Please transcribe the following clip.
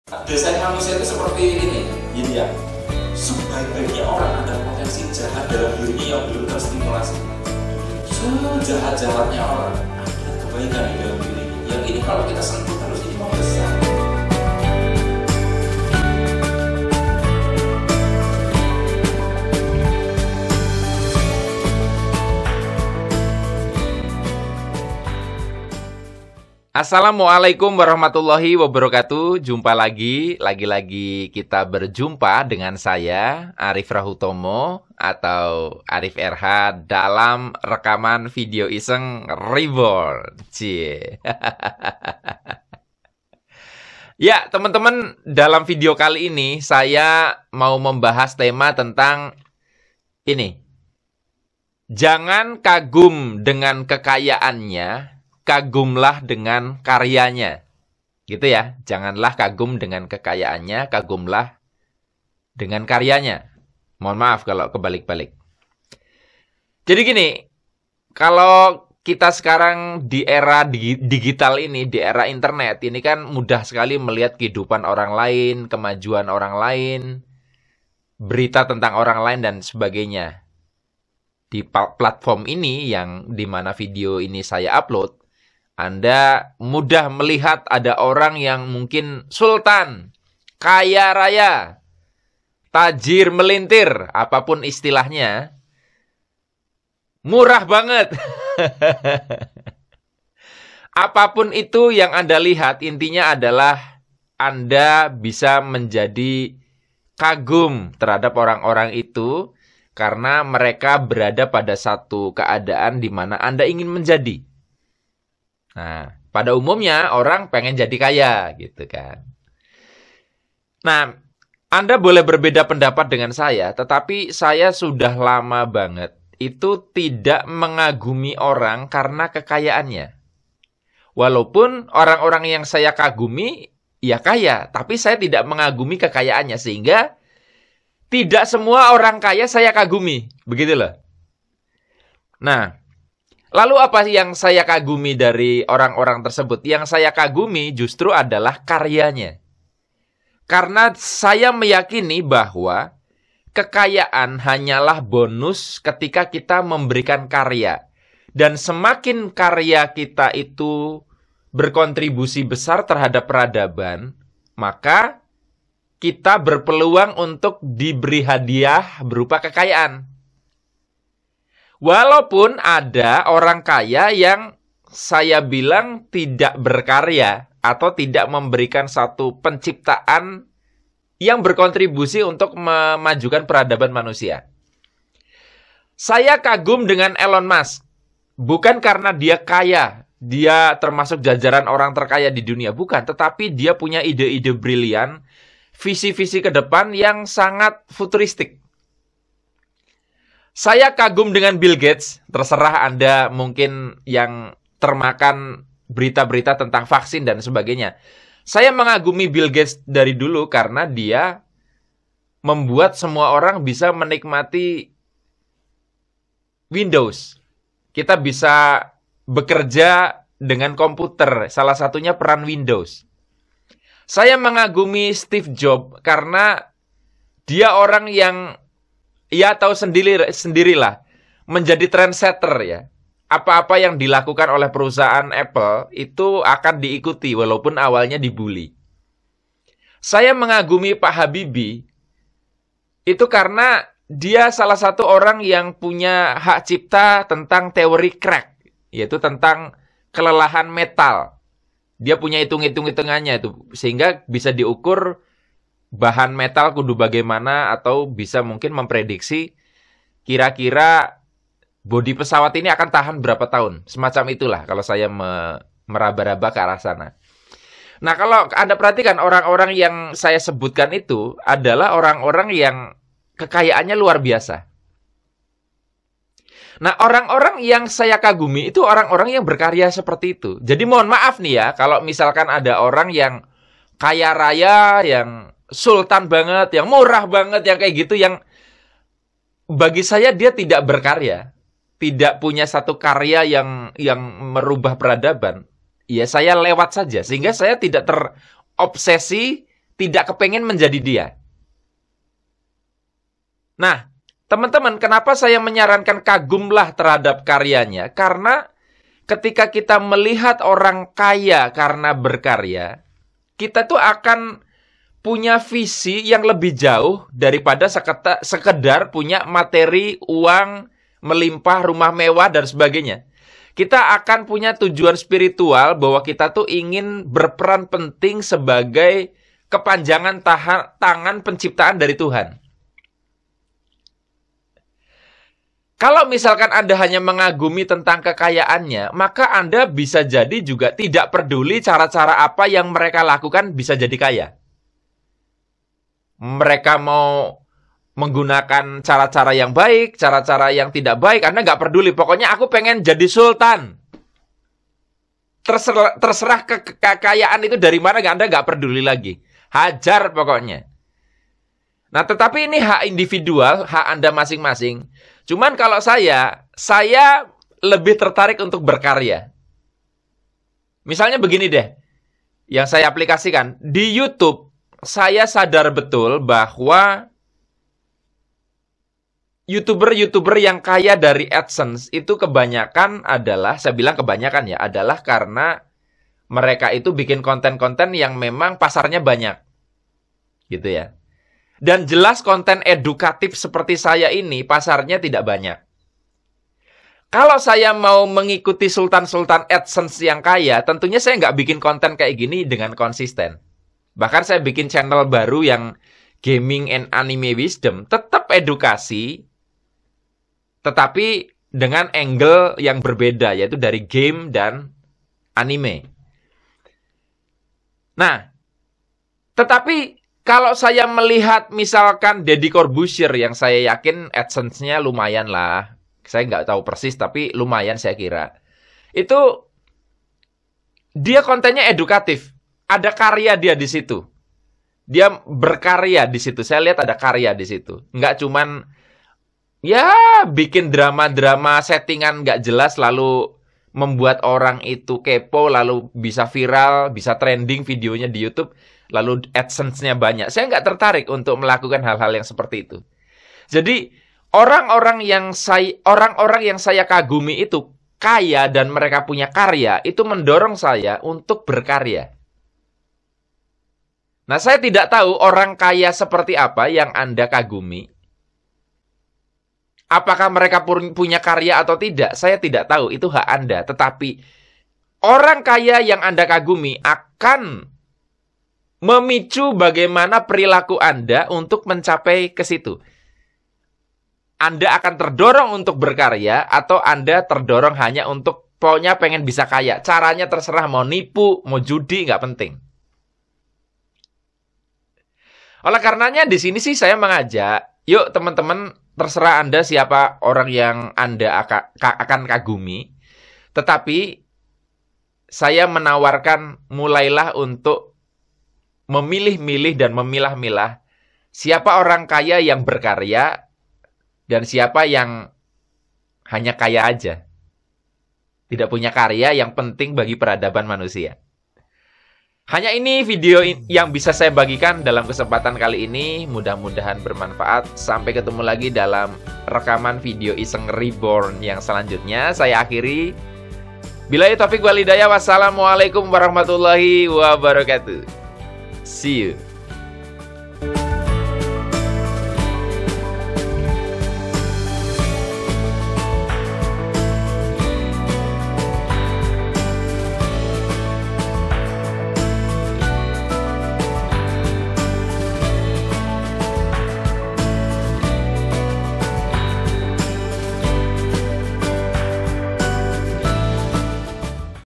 Desain manusia itu seperti ini, yin yang sebaik-baiknya orang ada potensi jahat dalam dirinya yang belum terstimulasi. Sejahat-jahatnya orang ada kebaikan di dalam dirinya. Yang ini kalau kita sentuh terus ini mau besar. Assalamualaikum warahmatullahi wabarakatuh. Jumpa lagi kita berjumpa dengan saya Arif Rahutomo atau Arif RH dalam rekaman video iseng Reborn. Cie. Ya, teman-teman, dalam video kali ini saya mau membahas tema tentang ini. Jangan kagum dengan kekayaannya, kagumlah dengan karyanya. Gitu ya. Janganlah kagum dengan kekayaannya, kagumlah dengan karyanya. Mohon maaf kalau kebalik-balik. Jadi gini, kalau kita sekarang di era digital ini, di era internet, ini kan mudah sekali melihat kehidupan orang lain, kemajuan orang lain, berita tentang orang lain, dan sebagainya. Di platform ini yang dimana video ini saya upload, Anda mudah melihat ada orang yang mungkin sultan, kaya raya, tajir melintir, apapun istilahnya, murah banget. Apapun itu yang Anda lihat, intinya adalah Anda bisa menjadi kagum terhadap orang-orang itu karena mereka berada pada satu keadaan di mana Anda ingin menjadi. Nah, pada umumnya orang pengen jadi kaya, gitu kan. Nah, Anda boleh berbeda pendapat dengan saya, tetapi saya sudah lama banget itu tidak mengagumi orang karena kekayaannya. Walaupun orang-orang yang saya kagumi, ya kaya, tapi saya tidak mengagumi kekayaannya, sehingga tidak semua orang kaya saya kagumi, begitu loh. Nah, lalu apa yang saya kagumi dari orang-orang tersebut? Yang saya kagumi justru adalah karyanya. Karena saya meyakini bahwa kekayaan hanyalah bonus ketika kita memberikan karya. Dan semakin karya kita itu berkontribusi besar terhadap peradaban, maka kita berpeluang untuk diberi hadiah berupa kekayaan. Walaupun ada orang kaya yang saya bilang tidak berkarya atau tidak memberikan satu penciptaan yang berkontribusi untuk memajukan peradaban manusia. Saya kagum dengan Elon Musk. Bukan karena dia kaya, dia termasuk jajaran orang terkaya di dunia. Bukan, tetapi dia punya ide-ide brilian, visi-visi ke depan yang sangat futuristik. Saya kagum dengan Bill Gates, terserah Anda mungkin yang termakan berita-berita tentang vaksin dan sebagainya. Saya mengagumi Bill Gates dari dulu karena dia membuat semua orang bisa menikmati Windows. Kita bisa bekerja dengan komputer, salah satunya peran Windows. Saya mengagumi Steve Jobs karena dia orang yang ya tahu sendirilah menjadi trendsetter ya. Apa-apa yang dilakukan oleh perusahaan Apple itu akan diikuti walaupun awalnya dibully. Saya mengagumi Pak Habibie itu karena dia salah satu orang yang punya hak cipta tentang teori crack, yaitu tentang kelelahan metal. Dia punya hitungannya itu sehingga bisa diukur bahan metal kudu bagaimana, atau bisa mungkin memprediksi kira-kira bodi pesawat ini akan tahan berapa tahun. Semacam itulah kalau saya meraba-raba ke arah sana. Nah, kalau Anda perhatikan orang-orang yang saya sebutkan itu adalah orang-orang yang kekayaannya luar biasa. Nah, orang-orang yang saya kagumi itu orang-orang yang berkarya seperti itu. Jadi mohon maaf nih ya, kalau misalkan ada orang yang kaya raya, yang sultan banget, yang murah banget, yang kayak gitu, yang bagi saya dia tidak berkarya, tidak punya satu karya yang merubah peradaban. Ya saya lewat saja, sehingga saya tidak terobsesi tidak kepengen menjadi dia. Nah, teman-teman, kenapa saya menyarankan kagumlah terhadap karyanya? Karena ketika kita melihat orang kaya karena berkarya, kita tuh akan punya visi yang lebih jauh daripada sekedar punya materi, uang, melimpah, rumah mewah, dan sebagainya. Kita akan punya tujuan spiritual bahwa kita tuh ingin berperan penting sebagai kepanjangan tangan penciptaan dari Tuhan. Kalau misalkan Anda hanya mengagumi tentang kekayaannya, maka Anda bisa jadi juga tidak peduli cara-cara apa yang mereka lakukan bisa jadi kaya. Mereka mau menggunakan cara-cara yang baik, cara-cara yang tidak baik, Anda nggak peduli. Pokoknya aku pengen jadi sultan. Terserah kekayaan itu dari mana, Anda nggak peduli lagi. Hajar pokoknya. Nah, tetapi ini hak individual, hak Anda masing-masing. Cuman kalau saya lebih tertarik untuk berkarya. Misalnya begini deh, yang saya aplikasikan. Di YouTube, saya sadar betul bahwa YouTuber-YouTuber yang kaya dari AdSense itu kebanyakan adalah, saya bilang kebanyakan ya, adalah karena mereka itu bikin konten-konten yang memang pasarnya banyak. Gitu ya. Dan jelas konten edukatif seperti saya ini pasarnya tidak banyak. Kalau saya mau mengikuti sultan-sultan AdSense yang kaya, tentunya saya nggak bikin konten kayak gini dengan konsisten. Bahkan saya bikin channel baru yang Gaming and Anime Wisdom, tetap edukasi, tetapi dengan angle yang berbeda, yaitu dari game dan anime. Nah, tetapi kalau saya melihat misalkan Deddy Corbuzier yang saya yakin AdSense-nya lumayan lah. Saya nggak tahu persis, tapi lumayan saya kira. Itu dia kontennya edukatif. Ada karya dia di situ. Dia berkarya di situ. Saya lihat ada karya di situ. Nggak cuman ya bikin drama-drama settingan nggak jelas lalu membuat orang itu kepo lalu bisa viral, bisa trending videonya di YouTube. Lalu AdSense-nya banyak. Saya nggak tertarik untuk melakukan hal-hal yang seperti itu. Jadi, orang-orang yang saya kagumi itu kaya dan mereka punya karya, itu mendorong saya untuk berkarya. Nah, saya tidak tahu orang kaya seperti apa yang Anda kagumi. Apakah mereka punya karya atau tidak? Saya tidak tahu, itu hak Anda. Tetapi, orang kaya yang Anda kagumi akan memicu bagaimana perilaku Anda untuk mencapai ke situ. Anda akan terdorong untuk berkarya atau Anda terdorong hanya untuk pokoknya pengen bisa kaya. Caranya terserah, mau nipu, mau judi, nggak penting. Oleh karenanya di sini sih saya mengajak, yuk teman-teman, terserah Anda siapa orang yang Anda akan kagumi. Tetapi saya menawarkan mulailah untuk memilih-milih dan memilah-milah siapa orang kaya yang berkarya dan siapa yang hanya kaya aja. Tidak punya karya yang penting bagi peradaban manusia. Hanya ini video yang bisa saya bagikan dalam kesempatan kali ini. Mudah-mudahan bermanfaat. Sampai ketemu lagi dalam rekaman video Iseng Reborn yang selanjutnya. Saya akhiri. Billahi taufiq wal hidayah. Wassalamualaikum warahmatullahi wabarakatuh. See you.